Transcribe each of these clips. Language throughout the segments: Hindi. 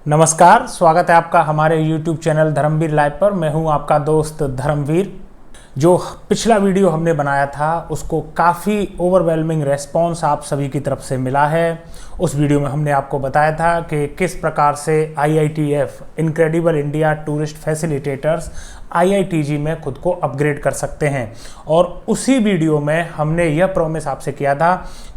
नमस्कार, स्वागत है आपका हमारे YouTube चैनल धर्मवीर लाइव पर। मैं हूं आपका दोस्त धर्मवीर। जो पिछला वीडियो हमने बनाया था उसको काफ़ी ओवरवेलमिंग रेस्पॉन्स आप सभी की तरफ से मिला है। उस वीडियो में हमने आपको बताया था कि किस प्रकार से IITF incredible India tourist facilitators IITG में खुद को अपग्रेड कर सकते हैं। और उसी वीडियो में हमने यह प्रॉमिस आपसे किया था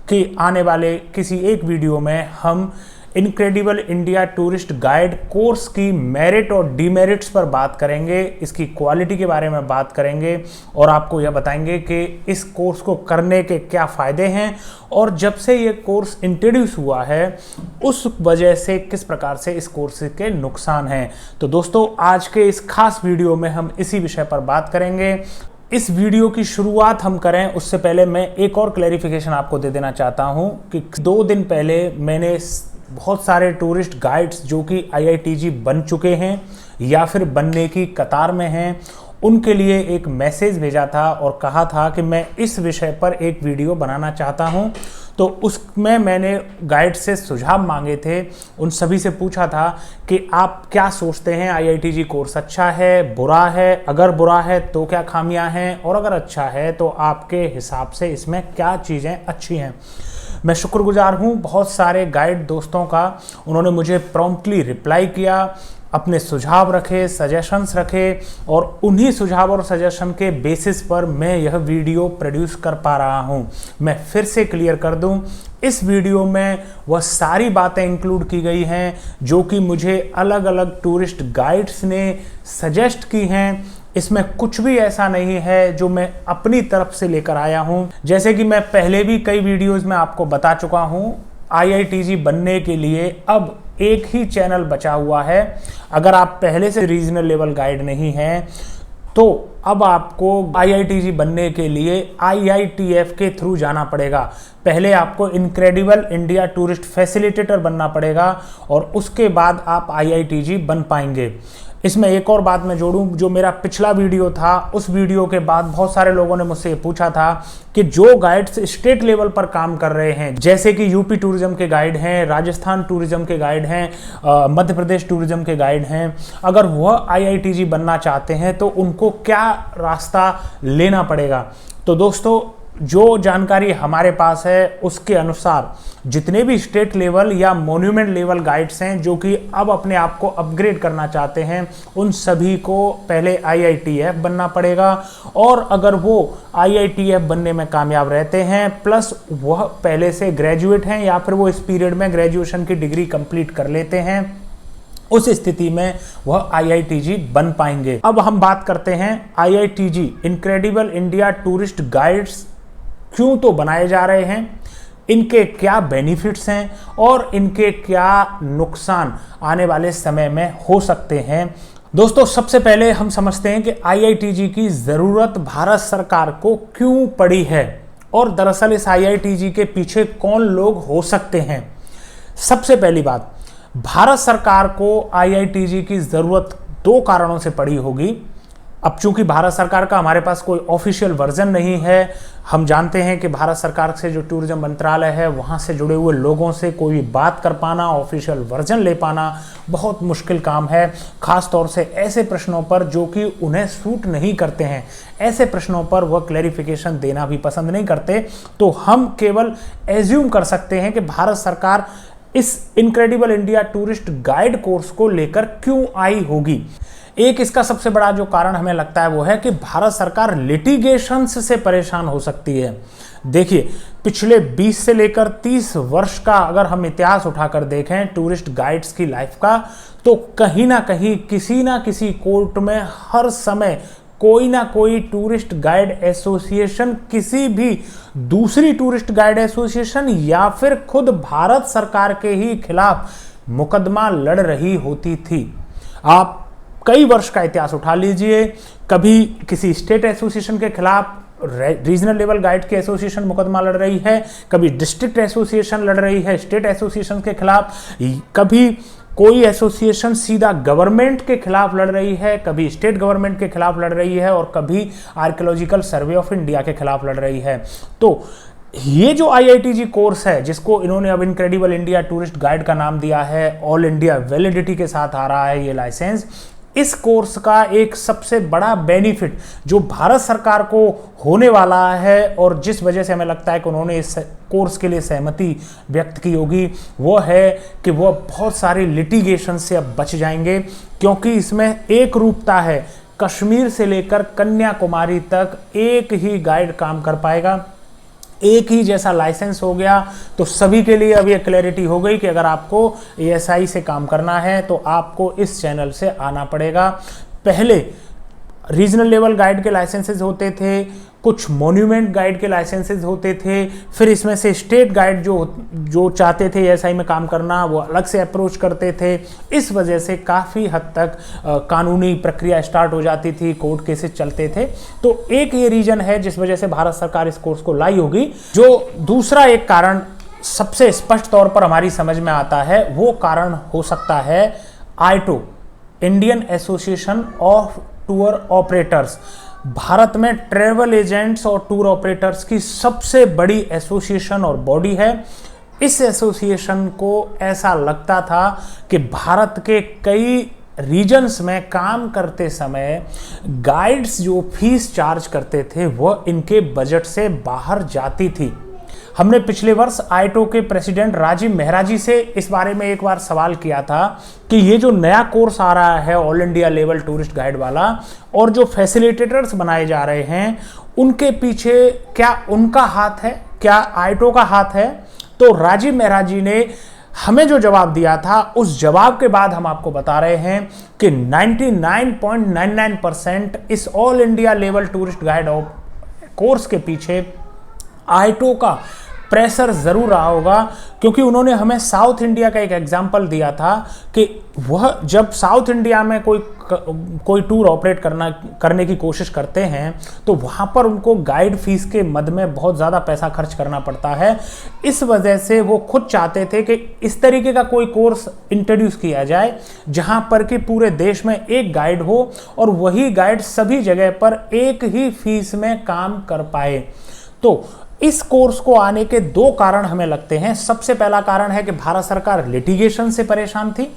कि आने वाले किसी एक वीडियो में हम incredible India tourist guide course की मेरिट और डीमेरिट्स पर बात करेंगे, इसकी क्वालिटी के बारे में बात करेंगे और आपको यह बताएंगे कि इस कोर्स को करने के क्या फ़ायदे हैं और जब से ये कोर्स इंट्रोड्यूस हुआ है उस वजह से किस प्रकार से इस कोर्स के नुकसान हैं। तो दोस्तों, आज के इस खास वीडियो में हम इसी विषय पर बात करेंगे। इस वीडियो की शुरुआत हम करें उससे पहले मैं एक और क्लैरिफिकेशन आपको दे देना चाहता हूं कि 2 दिन पहले मैंने बहुत सारे टूरिस्ट गाइड्स जो कि IITG बन चुके हैं या फिर बनने की कतार में हैं, उनके लिए एक मैसेज भेजा था और कहा था कि मैं इस विषय पर एक वीडियो बनाना चाहता हूं। तो उसमें मैंने गाइड से सुझाव मांगे थे, उन सभी से पूछा था कि आप क्या सोचते हैं, IITG कोर्स अच्छा है, बुरा है, अगर बुरा है तो क्या खामियां हैं और अगर अच्छा है तो आपके हिसाब से इसमें क्या चीज़ें अच्छी हैं। मैं शुक्रगुजार हूँ बहुत सारे गाइड दोस्तों का, उन्होंने मुझे प्रॉम्प्टली रिप्लाई किया, अपने सुझाव रखे, सजेशंस रखे और उन्हीं सुझाव और सजेशन के बेसिस पर मैं यह वीडियो प्रोड्यूस कर पा रहा हूँ। मैं फिर से क्लियर कर दूँ, इस वीडियो में वह सारी बातें इंक्लूड की गई हैं जो कि मुझे अलग अलग टूरिस्ट गाइड्स ने सजेस्ट की हैं। इसमें कुछ भी ऐसा नहीं है जो मैं अपनी तरफ से लेकर आया हूं। जैसे कि मैं पहले भी कई वीडियोस में आपको बता चुका हूं, IITG बनने के लिए अब एक ही चैनल बचा हुआ है। अगर आप पहले से रीजनल लेवल गाइड नहीं हैं तो अब आपको IITG बनने के लिए IITF के थ्रू जाना पड़ेगा। पहले आपको इनक्रेडिबल इंडिया टूरिस्ट फैसिलिटेटर बनना पड़ेगा और उसके बाद आप IITG बन पाएंगे। इसमें एक और बात मैं जोड़ूं, जो मेरा पिछला वीडियो था उस वीडियो के बाद बहुत सारे लोगों ने मुझसे पूछा था कि जो गाइड्स स्टेट लेवल पर काम कर रहे हैं, जैसे कि यूपी टूरिज्म के गाइड हैं, राजस्थान टूरिज्म के गाइड हैं, मध्य प्रदेश टूरिज्म के गाइड हैं, अगर वह IITG बनना चाहते हैं तो उनको क्या रास्ता लेना पड़ेगा। तो दोस्तों, जो जानकारी हमारे पास है उसके अनुसार जितने भी स्टेट लेवल या मॉन्यूमेंट लेवल गाइड्स हैं जो कि अब अपने आप को अपग्रेड करना चाहते हैं, उन सभी को पहले IITF बनना पड़ेगा। और अगर वो IITF बनने में कामयाब रहते हैं प्लस वह पहले से ग्रेजुएट हैं या फिर वो इस पीरियड में ग्रेजुएशन की डिग्री कंप्लीट कर लेते हैं, उस स्थिति में वह IITG बन पाएंगे। अब हम बात करते हैं IITG incredible India tourist guides क्यों तो बनाए जा रहे हैं, इनके क्या बेनिफिट्स हैं और इनके क्या नुकसान आने वाले समय में हो सकते हैं। दोस्तों, सबसे पहले हम समझते हैं कि IITG की ज़रूरत भारत सरकार को क्यों पड़ी है और दरअसल इस IITG के पीछे कौन लोग हो सकते हैं। सबसे पहली बात, भारत सरकार को IITG की ज़रूरत 2 कारणों से पड़ी होगी। अब चूंकि भारत सरकार का हमारे पास कोई ऑफिशियल वर्जन नहीं है, हम जानते हैं कि भारत सरकार से जो टूरिज्म मंत्रालय है वहाँ से जुड़े हुए लोगों से कोई बात कर पाना, ऑफिशियल वर्जन ले पाना बहुत मुश्किल काम है, खास तौर से ऐसे प्रश्नों पर जो कि उन्हें सूट नहीं करते हैं। ऐसे प्रश्नों पर वह क्लैरिफिकेशन देना भी पसंद नहीं करते। तो हम केवल एज्यूम कर सकते हैं कि भारत सरकार इस incredible India tourist guide course को लेकर क्यों आई होगी। एक इसका सबसे बड़ा जो कारण हमें लगता है वो है कि भारत सरकार लिटिगेशंस से परेशान हो सकती है। देखिए, पिछले 20 से लेकर 30 वर्ष का अगर हम इतिहास उठाकर देखें टूरिस्ट गाइड्स की लाइफ का, तो कहीं ना कहीं किसी ना किसी कोर्ट में हर समय कोई ना कोई टूरिस्ट गाइड एसोसिएशन किसी भी दूसरी टूरिस्ट गाइड एसोसिएशन या फिर खुद भारत सरकार के ही खिलाफ मुकदमा लड़ रही होती थी। आप कई वर्ष का इतिहास उठा लीजिए, कभी किसी स्टेट एसोसिएशन के खिलाफ रीजनल लेवल गाइड की एसोसिएशन मुकदमा लड़ रही है, कभी डिस्ट्रिक्ट एसोसिएशन लड़ रही है स्टेट एसोसिएशन के खिलाफ, कभी कोई एसोसिएशन सीधा गवर्नमेंट के खिलाफ लड़ रही है, कभी स्टेट गवर्नमेंट के खिलाफ लड़ रही है और कभी आर्कियोलॉजिकल सर्वे ऑफ इंडिया के खिलाफ लड़ रही है। तो ये जो IITG कोर्स है, जिसको इन्होंने अब इनक्रेडिबल इंडिया टूरिस्ट गाइड का नाम दिया है, ऑल इंडिया वैलिडिटी के साथ आ रहा है ये लाइसेंस। इस कोर्स का एक सबसे बड़ा बेनिफिट जो भारत सरकार को होने वाला है और जिस वजह से हमें लगता है कि उन्होंने इस कोर्स के लिए सहमति व्यक्त की होगी, वो है कि वो बहुत सारे लिटिगेशन से अब बच जाएंगे, क्योंकि इसमें एक रूपता है। कश्मीर से लेकर कन्याकुमारी तक एक ही गाइड काम कर पाएगा, एक ही जैसा लाइसेंस हो गया। तो सभी के लिए अब ये क्लैरिटी हो गई कि अगर आपको ASI से काम करना है तो आपको इस चैनल से आना पड़ेगा। पहले रीजनल लेवल गाइड के लाइसेंसेज होते थे, कुछ मॉन्यूमेंट गाइड के लाइसेंसेज होते थे, फिर इसमें से स्टेट गाइड जो चाहते थे ASI में काम करना वो अलग से अप्रोच करते थे। इस वजह से काफ़ी हद तक कानूनी प्रक्रिया स्टार्ट हो जाती थी, कोर्ट केसेस चलते थे। तो एक ये रीजन है जिस वजह से भारत सरकार इस कोर्स को लाई होगी। जो दूसरा एक कारण सबसे स्पष्ट तौर पर हमारी समझ में आता है, वो कारण हो सकता है ITO, Indian association of tour operators. Bharat में ट्रैवल एजेंट्स और टूर ऑपरेटर्स की सबसे बड़ी एसोसिएशन और बॉडी है। इस एसोसिएशन को ऐसा लगता था कि भारत के कई रीजन्स में काम करते समय गाइड्स जो फीस चार्ज करते थे वह इनके बजट से बाहर जाती थी। हमने पिछले वर्ष ITO के प्रेसिडेंट राजीव मेहरा जी से इस बारे में एक बार सवाल किया था कि ये जो नया कोर्स आ रहा है all India level tourist guide वाला, और जो फैसिलिटेटर्स बनाए जा रहे हैं, उनके पीछे क्या उनका हाथ है, क्या ITO का हाथ है? तो राजीव मेहरा जी ने हमें जो जवाब दिया था, उस जवाब के बाद हम आपको बता रहे हैं कि 99.99% इस all India level tourist guide course के पीछे ITO का प्रेशर जरूर रहा होगा, क्योंकि उन्होंने हमें साउथ इंडिया का एक एग्जाम्पल दिया था कि वह जब साउथ इंडिया में कोई टूर ऑपरेट करने की कोशिश करते हैं तो वहाँ पर उनको गाइड फीस के मद में बहुत ज़्यादा पैसा खर्च करना पड़ता है। इस वजह से वो खुद चाहते थे कि इस तरीके का कोई कोर्स इंट्रोड्यूस किया जाए जहाँ पर कि पूरे देश में एक गाइड हो और वही गाइड सभी जगह पर एक ही फीस में काम कर पाए। तो इस कोर्स को आने के दो कारण हमें लगते हैं। सबसे पहला कारण है कि भारत सरकार लिटिगेशन से परेशान थी।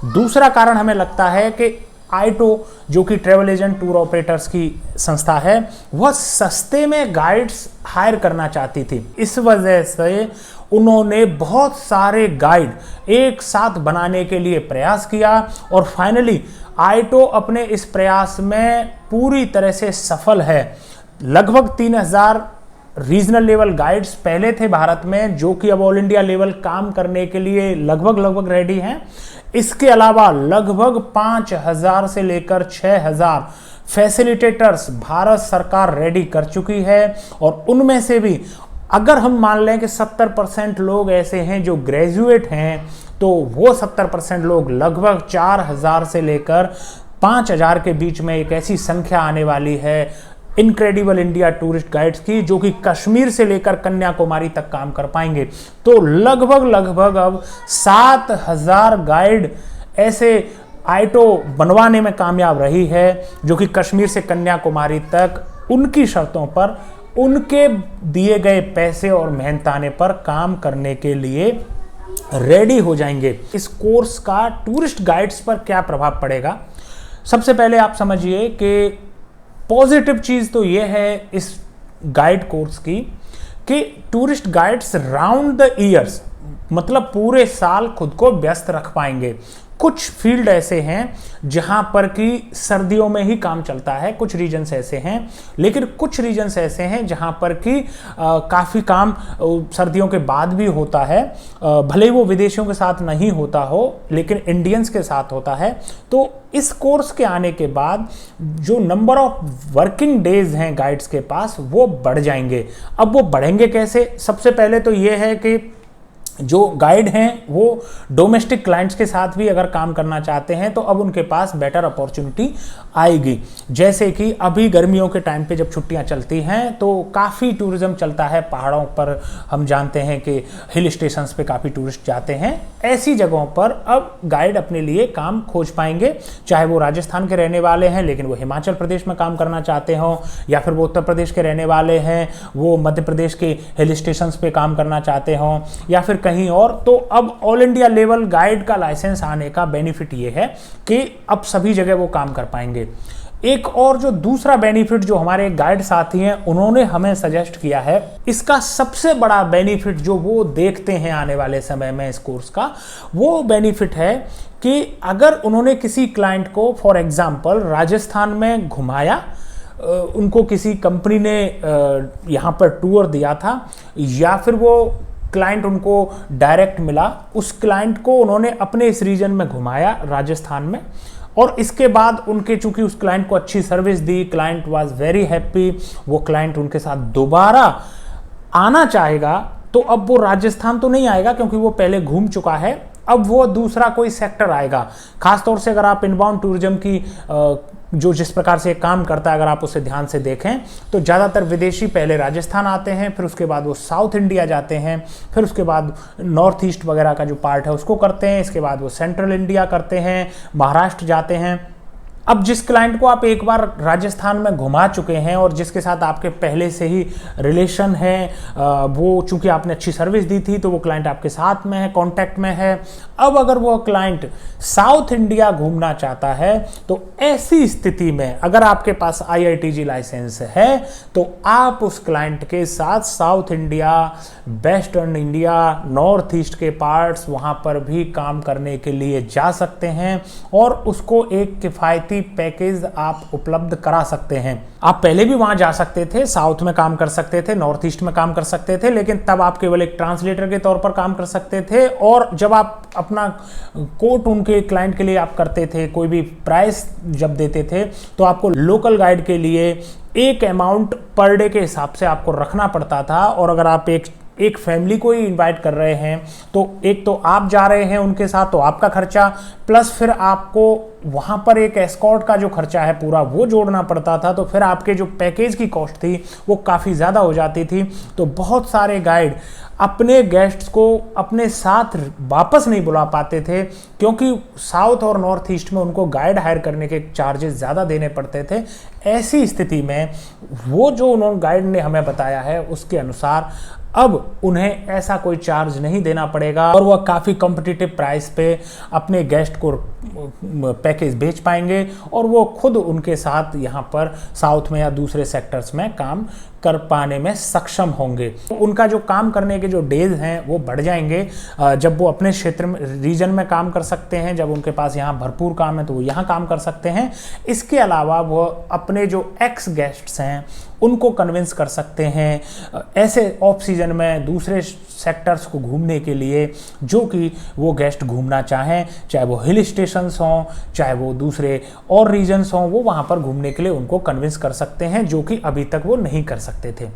दूसरा कारण हमें लगता है कि ITO जो कि ट्रैवल एजेंट टूर ऑपरेटर्स की संस्था है, वह सस्ते में गाइड्स हायर करना चाहती थी। इस वजह से उन्होंने बहुत सारे गाइड एक साथ बनाने के लिए प्रयास किया और फाइनली ITO अपने इस प्रयास में पूरी तरह से सफल है। लगभग 3000 रीजनल लेवल गाइड्स पहले थे भारत में, जो कि अब ऑल इंडिया लेवल काम करने के लिए लगभग रेडी हैं। इसके अलावा लगभग 5000 से लेकर 6000 फैसिलिटेटर्स भारत सरकार रेडी कर चुकी है, और उनमें से भी अगर हम मान लें कि 70% लोग ऐसे हैं जो ग्रेजुएट हैं, तो वो 70% लोग लगभग 4000 से लेकर 5000 के बीच में एक ऐसी संख्या आने वाली है इनक्रेडिबल इंडिया टूरिस्ट गाइड्स की, जो कि कश्मीर से लेकर कन्याकुमारी तक काम कर पाएंगे। तो लगभग अब 7000 गाइड ऐसे ITO बनवाने में कामयाब रही है, जो कि कश्मीर से कन्याकुमारी तक उनकी शर्तों पर, उनके दिए गए पैसे और मेहनताने पर काम करने के लिए रेडी हो जाएंगे। इस कोर्स का टूरिस्ट गाइड्स पर क्या प्रभाव पड़ेगा? सबसे पहले आप समझिए कि पॉजिटिव चीज़ तो ये है इस गाइड कोर्स की कि tourist guides round the years, मतलब पूरे साल खुद को व्यस्त रख पाएंगे। कुछ फील्ड ऐसे हैं जहां पर कि सर्दियों में ही काम चलता है, कुछ रीजन्स ऐसे हैं, लेकिन कुछ रीजन्स ऐसे हैं जहां पर कि काफ़ी काम सर्दियों के बाद भी होता है। भले ही वो विदेशियों के साथ नहीं होता हो, लेकिन इंडियंस के साथ होता है। तो इस कोर्स के आने के बाद जो नंबर ऑफ वर्किंग डेज हैं गाइड्स के पास, वो बढ़ जाएंगे। अब वो बढ़ेंगे कैसे? सबसे पहले तो ये है कि जो गाइड हैं वो डोमेस्टिक क्लाइंट्स के साथ भी अगर काम करना चाहते हैं तो अब उनके पास बेटर अपॉर्चुनिटी आएगी। जैसे कि अभी गर्मियों के टाइम पे जब छुट्टियां चलती हैं तो काफ़ी टूरिज्म चलता है पहाड़ों पर, हम जानते हैं कि हिल स्टेशंस पे काफ़ी टूरिस्ट जाते हैं। ऐसी जगहों पर अब गाइड अपने लिए काम खोज पाएंगे, चाहे वो राजस्थान के रहने वाले हैं लेकिन वो हिमाचल प्रदेश में काम करना चाहते हों, या फिर वो उत्तर प्रदेश के रहने वाले हैं वो मध्य प्रदेश के हिल स्टेशंस पे काम करना चाहते हों, या फिर कहीं और। तो अब ऑल इंडिया लेवल गाइड का लाइसेंस आने का बेनिफिट ये है कि अब सभी जगह वो काम कर पाएंगे। एक और जो दूसरा बेनिफिट जो हमारे गाइड साथी हैं उन्होंने हमें सजेस्ट किया है, इसका सबसे बड़ा बेनिफिट जो वो देखते हैं आने वाले समय में इस कोर्स का, वो बेनिफिट है कि अगर उन्होंने किसी क्लाइंट को फॉर एग्जांपल राजस्थान में घुमाया, उनको किसी कंपनी ने यहाँ पर टूर दिया था, या फिर वो क्लाइंट उनको डायरेक्ट मिला, उस क्लाइंट को उन्होंने अपने इस रीजन में घुमाया राजस्थान में, और इसके बाद उनके चूंकि उस क्लाइंट को अच्छी service the, client was very happy, वो क्लाइंट उनके साथ दोबारा आना चाहेगा, तो अब वो राजस्थान तो नहीं आएगा क्योंकि वो पहले घूम चुका है, अब वो दूसरा कोई सेक्टर आएगा। खासतौर से अगर आप इनबाउंड टूरिज्म की जो जिस प्रकार से काम करता है अगर आप उसे ध्यान से देखें तो ज़्यादातर विदेशी पहले राजस्थान आते हैं, फिर उसके बाद वो साउथ इंडिया जाते हैं, फिर उसके बाद नॉर्थ ईस्ट वगैरह का जो पार्ट है उसको करते हैं, इसके बाद वो सेंट्रल इंडिया करते हैं, महाराष्ट्र जाते हैं। अब जिस क्लाइंट को आप एक बार राजस्थान में घुमा चुके हैं और जिसके साथ आपके पहले से ही रिलेशन है, वो चूंकि आपने अच्छी सर्विस दी थी तो वो क्लाइंट आपके साथ में है, कांटेक्ट में है। अब अगर वो क्लाइंट साउथ इंडिया घूमना चाहता है तो ऐसी स्थिति में अगर आपके पास IITG लाइसेंस है तो आप उस क्लाइंट के साथ south India, western India, north east के पार्ट्स वहां पर भी काम करने के लिए जा सकते हैं और उसको एक किफायती पैकेज आप उपलब्ध करा सकते हैं। आप पहले भी वहां जा सकते थे, साउथ में काम कर सकते थे, नॉर्थ ईस्ट में काम कर सकते थे, लेकिन तब आप केवल एक ट्रांसलेटर के तौर पर काम कर सकते थे, और जब आप अपना कोट उनके क्लाइंट के लिए आप करते थे, कोई भी प्राइस जब देते थे तो आपको लोकल गाइड के लिए एक अमाउंट पर डे के हिसाब से आपको रखना पड़ता था। और अगर आप एक फैमिली को ही इनवाइट कर रहे हैं तो एक तो आप जा रहे हैं उनके साथ तो आपका खर्चा, प्लस फिर आपको वहां पर एक एस्कॉर्ट का जो खर्चा है पूरा वो जोड़ना पड़ता था, तो फिर आपके जो पैकेज की कॉस्ट थी वो काफ़ी ज़्यादा हो जाती थी। तो बहुत सारे गाइड अपने गेस्ट्स को अपने साथ वापस नहीं बुला पाते थे क्योंकि साउथ और नॉर्थ ईस्ट में उनको गाइड हायर करने के चार्जेस ज़्यादा देने पड़ते थे। ऐसी स्थिति में वो जो उन्होंने गाइड ने हमें बताया है उसके अनुसार अब उन्हें ऐसा कोई चार्ज नहीं देना पड़ेगा और वह काफ़ी कॉम्पिटिटिव प्राइस पे अपने गेस्ट को पैकेज बेच पाएंगे और वो खुद उनके साथ यहाँ पर साउथ में या दूसरे सेक्टर्स में काम कर पाने में सक्षम होंगे। तो उनका जो काम करने के जो डेज हैं वो बढ़ जाएंगे जब वो अपने क्षेत्र में रीजन में काम कर सकते हैं, जब उनके पास यहाँ भरपूर काम है तो वो यहाँ काम कर सकते हैं। इसके अलावा वो अपने जो एक्स गेस्ट्स हैं उनको कन्विंस कर सकते हैं ऐसे ऑफ सीजन में दूसरे सेक्टर्स को घूमने के लिए जो कि वो गेस्ट घूमना चाहें, चाहे वो हिल स्टेशंस हों, चाहे वो दूसरे और रीजन्स हों, वो वहाँ पर घूमने के लिए उनको कन्विंस कर सकते हैं जो कि अभी तक वो नहीं कर सकते थे।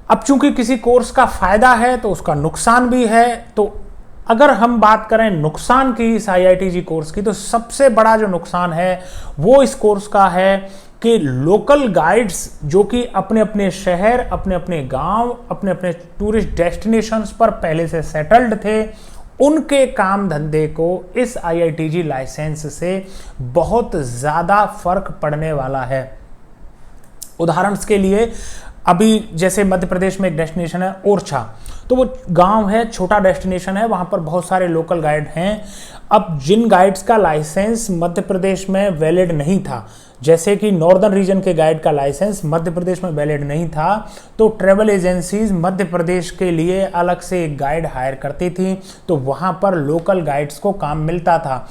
अब चूंकि किसी कोर्स का फायदा है तो उसका नुकसान भी है, तो अगर हम बात करें नुकसान की इस IITG कोर्स की तो सबसे बड़ा जो नुकसान है वो इस कोर्स का है कि लोकल गाइड्स जो कि अपने अपने शहर, अपने अपने गांव, अपने अपने टूरिस्ट डेस्टिनेशंस पर पहले से सेटल्ड थे, उनके काम धंधे को इस IITG लाइसेंस से बहुत ज़्यादा फर्क पड़ने वाला है। उदाहरण के लिए अभी जैसे मध्य प्रदेश में एक डेस्टिनेशन है ओरछा, तो वो गांव है, छोटा डेस्टिनेशन है, वहां पर बहुत सारे लोकल गाइड हैं। अब जिन गाइड्स का लाइसेंस मध्य प्रदेश में वैलिड नहीं था, जैसे कि नॉर्दर्न रीजन के गाइड का लाइसेंस मध्य प्रदेश में वैलिड नहीं था, तो ट्रैवल एजेंसीज मध्य प्रदेश के लिए अलग से एक गाइड हायर करती थी, तो वहां पर लोकल गाइड्स को काम मिलता था।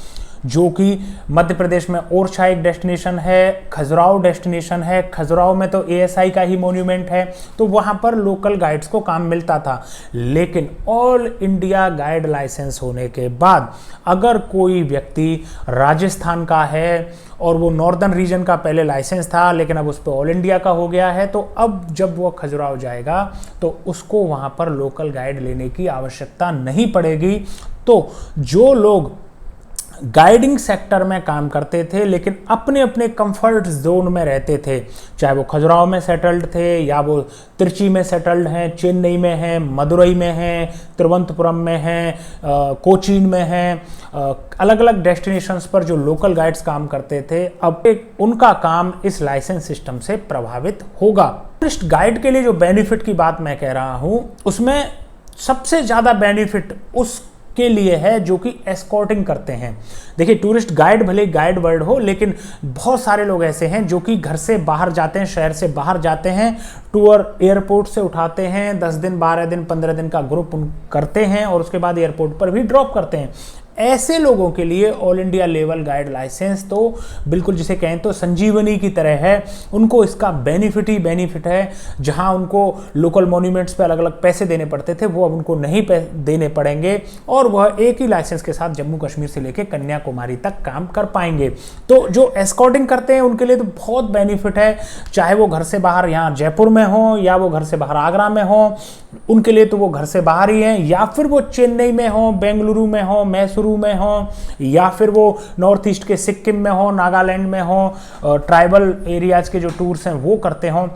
जो कि मध्य प्रदेश में ओरछा एक डेस्टिनेशन है, खजुराहो डेस्टिनेशन है। खजुराहो में तो ASI का ही मॉन्यूमेंट है, तो वहां पर लोकल गाइड्स को काम मिलता था। लेकिन ऑल इंडिया गाइड लाइसेंस होने के बाद अगर कोई व्यक्ति राजस्थान का है और वो नॉर्दर्न रीजन का पहले लाइसेंस था लेकिन अब उस पर ऑल इंडिया का हो गया है, तो अब जब वो खजुराहो जाएगा तो उसको वहां पर लोकल गाइड लेने की आवश्यकता नहीं पड़ेगी। तो जो लोग गाइडिंग सेक्टर में काम करते थे लेकिन अपने अपने कंफर्ट जोन में रहते थे, चाहे वो खजुराहो में सेटल्ड थे या वो त्रिची में सेटल्ड हैं, चेन्नई में हैं, मदुरई में हैं, तिरुवनंतपुरम में हैं, कोचीन में हैं, अलग अलग डेस्टिनेशंस पर जो लोकल गाइड्स काम करते थे, अब उनका काम इस लाइसेंस सिस्टम से प्रभावित होगा। टूरिस्ट गाइड के लिए जो बेनिफिट की बात मैं कह रहा हूं, उसमें सबसे ज्यादा बेनिफिट उस के लिए है जो कि एस्कॉर्टिंग करते हैं। देखिए, टूरिस्ट गाइड भले गाइड वर्ड हो, लेकिन बहुत सारे लोग ऐसे हैं जो कि घर से बाहर जाते हैं, शहर से बाहर जाते हैं, टूर एयरपोर्ट से उठाते हैं, 10 दिन 12 दिन 15 दिन का ग्रुप करते हैं और उसके बाद एयरपोर्ट पर भी ड्रॉप करते हैं। ऐसे लोगों के लिए all India level guide licence तो बिल्कुल, जिसे कहें तो संजीवनी की तरह है। उनको इसका बेनिफिट ही बेनिफिट है। जहां उनको लोकल मॉन्यूमेंट्स पे अलग अलग पैसे देने पड़ते थे, वो अब उनको नहीं देने पड़ेंगे और वह एक ही लाइसेंस के साथ जम्मू कश्मीर से लेकर कन्याकुमारी तक काम कर पाएंगे। तो जो एस्कॉर्टिंग करते हैं उनके लिए तो बहुत बेनिफिट है, चाहे वो घर से बाहर यहाँ जयपुर में हो या वो घर से बाहर आगरा में हो, उनके लिए तो वो घर से बाहर ही हैं, या फिर वो चेन्नई में हो, बेंगलुरु में हो, मैसूरू में हो, या फिर वो नॉर्थ ईस्ट के सिक्किम में हो, नागालैंड में हो, ट्राइबल एरियाज के जो टूर्स हैं वो करते हो,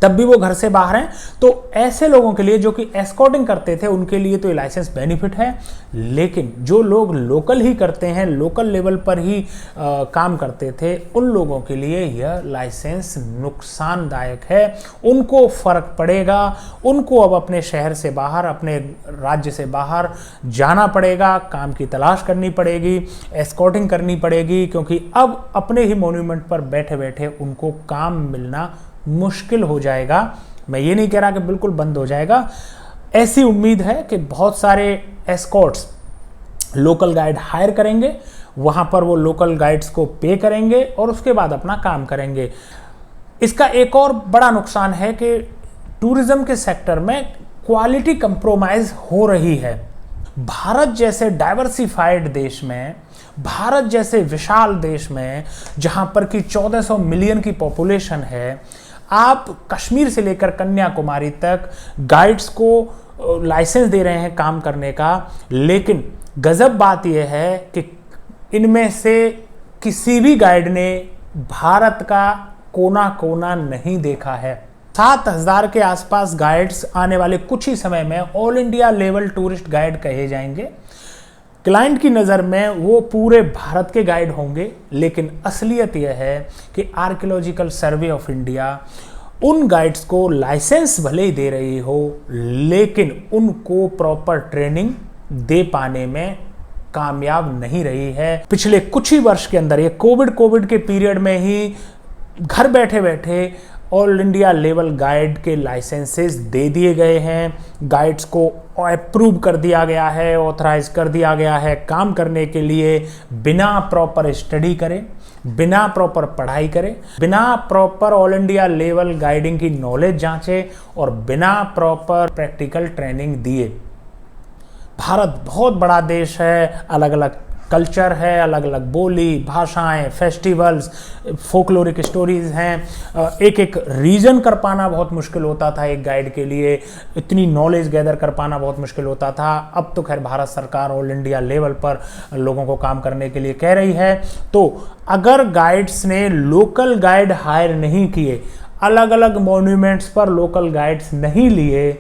तब भी वो घर से बाहर हैं। तो ऐसे लोगों के लिए जो कि एस्कॉर्टिंग करते थे उनके लिए तो ये लाइसेंस बेनिफिट है। लेकिन जो लोग लोकल ही करते हैं, लोकल लेवल पर ही काम करते थे, उन लोगों के लिए यह लाइसेंस नुकसानदायक है। उनको फर्क पड़ेगा, उनको अब अपने शहर से बाहर, अपने राज्य से बाहर जाना पड़ेगा, काम की तलाश करनी पड़ेगी, एस्कॉर्टिंग करनी पड़ेगी, क्योंकि अब अपने ही मॉन्यूमेंट पर बैठे बैठे उनको काम मिलना मुश्किल हो जाएगा। मैं ये नहीं कह रहा कि बिल्कुल बंद हो जाएगा, ऐसी उम्मीद है कि बहुत सारे एस्कॉर्ट्स लोकल गाइड हायर करेंगे, वहां पर वो लोकल गाइड्स को पे करेंगे और उसके बाद अपना काम करेंगे। इसका एक और बड़ा नुकसान है कि टूरिज्म के सेक्टर में क्वालिटी कंप्रोमाइज हो रही है। भारत जैसे डाइवर्सिफाइड देश में, भारत जैसे विशाल देश में, जहां पर कि 1400 मिलियन की पॉपुलेशन है, आप कश्मीर से लेकर कन्याकुमारी तक गाइड्स को लाइसेंस दे रहे हैं काम करने का। लेकिन गजब बात यह है कि इनमें से किसी भी गाइड ने भारत का कोना कोना नहीं देखा है। 7000 के आसपास गाइड्स आने वाले कुछ ही समय में all India level tourist guide कहे जाएंगे। क्लाइंट की नज़र में वो पूरे भारत के गाइड होंगे, लेकिन असलियत यह है कि आर्कियोलॉजिकल सर्वे ऑफ इंडिया उन गाइड्स को लाइसेंस भले ही दे रही हो, लेकिन उनको प्रॉपर ट्रेनिंग दे पाने में कामयाब नहीं रही है। पिछले कुछ ही वर्ष के अंदर, ये कोविड के पीरियड में ही घर बैठे बैठे ऑल इंडिया लेवल गाइड के लाइसेंसेस दे दिए गए हैं। गाइड्स को अप्रूव कर दिया गया है, ऑथराइज कर दिया गया है काम करने के लिए, बिना प्रॉपर स्टडी करे, बिना प्रॉपर पढ़ाई करे, बिना proper all India level guiding की नॉलेज जांचे और बिना प्रॉपर प्रैक्टिकल ट्रेनिंग दिए। भारत बहुत बड़ा देश है, अलग अलग कल्चर है, अलग अलग बोली, भाषाएं, फेस्टिवल्स, फोकलोरिक स्टोरीज हैं। एक एक रीजन कर पाना बहुत मुश्किल होता था एक गाइड के लिए, इतनी नॉलेज गैदर कर पाना बहुत मुश्किल होता था। अब तो खैर भारत सरकार ऑल इंडिया लेवल पर लोगों को काम करने के लिए कह रही है। तो अगर गाइड्स ने लोकल गाइड हायर नहीं किए, अलग अलग मॉन्यूमेंट्स पर लोकल गाइड्स नहीं लिए,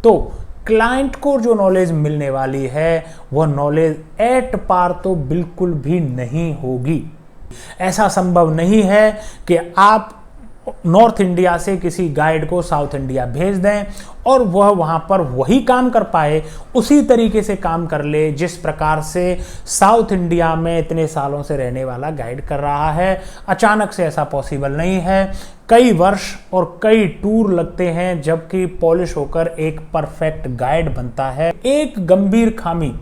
तो क्लाइंट को जो नॉलेज मिलने वाली है वह नॉलेज एट पार तो बिल्कुल भी नहीं होगी। ऐसा संभव नहीं है कि आप नॉर्थ इंडिया से किसी गाइड को साउथ इंडिया भेज दें और वह वहां पर वही काम कर पाए, उसी तरीके से काम कर ले जिस प्रकार से साउथ इंडिया में इतने सालों से रहने वाला गाइड कर रहा है। अचानक से ऐसा पॉसिबल नहीं है। कई वर्ष और कई टूर लगते हैं जबकि पॉलिश होकर एक परफेक्ट गाइड बनता है। एक गंभीर खामी,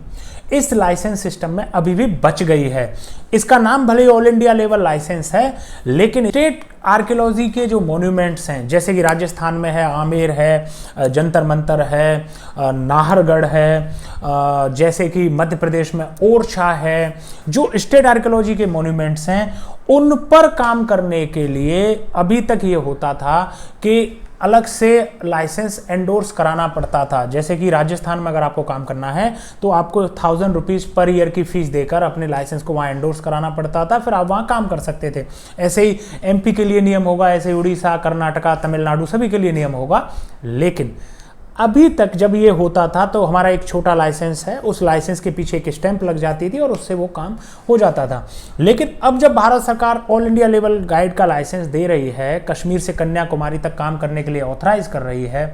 इस लाइसेंस सिस्टम में अभी भी बच गई है। इसका नाम भले ऑल इंडिया लेवल लाइसेंस है, लेकिन स्टेट आर्कियोलॉजी के जो मॉन्यूमेंट्स हैं, जैसे कि राजस्थान में है आमेर है, जंतर मंतर है, नाहरगढ़ है, जैसे कि मध्य प्रदेश में ओरछा है, जो स्टेट आर्कियोलॉजी के मॉन्यूमेंट्स हैं उन पर काम करने के लिए अभी तक ये होता था कि अलग से लाइसेंस एंडोर्स कराना पड़ता था। जैसे कि राजस्थान में अगर आपको काम करना है तो आपको 1000 रुपीज़ पर ईयर की फीस देकर अपने लाइसेंस को वहाँ एंडोर्स कराना पड़ता था, फिर आप वहाँ काम कर सकते थे। ऐसे ही एमपी के लिए नियम होगा, ऐसे ही उड़ीसा, कर्नाटका, तमिलनाडु सभी के लिए नियम होगा। लेकिन अभी तक जब ये होता था तो हमारा एक छोटा लाइसेंस है, उस लाइसेंस के पीछे एक स्टैंप लग जाती थी और उससे वो काम हो जाता था। लेकिन अब जब भारत सरकार ऑल इंडिया लेवल गाइड का लाइसेंस दे रही है, कश्मीर से कन्याकुमारी तक काम करने के लिए ऑथराइज कर रही है,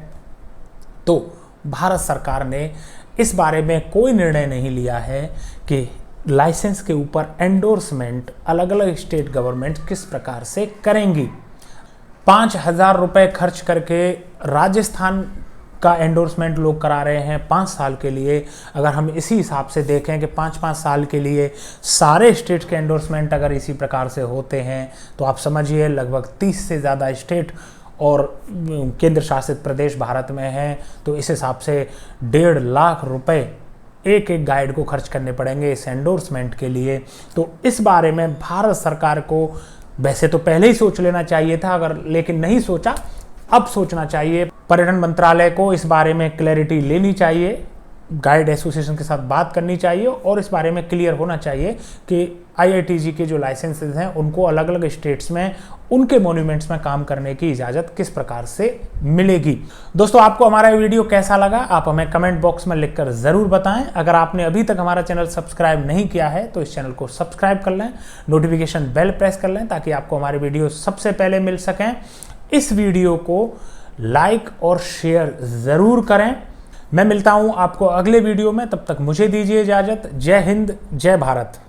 तो भारत सरकार ने इस बारे में कोई निर्णय नहीं लिया है कि लाइसेंस के ऊपर एंडोर्समेंट अलग अलग स्टेट गवर्नमेंट किस प्रकार से करेंगी। 5000 रुपये खर्च करके राजस्थान का एंडोर्समेंट लोग करा रहे हैं 5 साल के लिए। अगर हम इसी हिसाब से देखें कि 5-5 साल के लिए सारे स्टेट के एंडोर्समेंट अगर इसी प्रकार से होते हैं तो आप समझिए लगभग 30 से ज़्यादा स्टेट और केंद्र शासित प्रदेश भारत में हैं, तो इस हिसाब से 1.5 लाख रुपए एक एक गाइड को खर्च करने पड़ेंगे इस एंडोर्समेंट के लिए। तो इस बारे में भारत सरकार को वैसे तो पहले ही सोच लेना चाहिए था, लेकिन नहीं सोचा, अब सोचना चाहिए। पर्यटन मंत्रालय को इस बारे में क्लैरिटी लेनी चाहिए, गाइड एसोसिएशन के साथ बात करनी चाहिए और इस बारे में क्लियर होना चाहिए कि IITG के जो लाइसेंसेज हैं उनको अलग अलग स्टेट्स में उनके मॉन्यूमेंट्स में काम करने की इजाज़त किस प्रकार से मिलेगी। दोस्तों, आपको हमारा वीडियो कैसा लगा आप हमें कमेंट बॉक्स में लिखकर ज़रूर बताएं। अगर आपने अभी तक हमारा चैनल सब्सक्राइब नहीं किया है तो इस चैनल को सब्सक्राइब कर लें, नोटिफिकेशन बेल प्रेस कर लें ताकि आपको हमारे वीडियो सबसे पहले मिल सकें। इस वीडियो को लाइक और शेयर ज़रूर करें। मैं मिलता हूं आपको अगले वीडियो में, तब तक मुझे दीजिए इजाज़त। जय हिंद, जय भारत।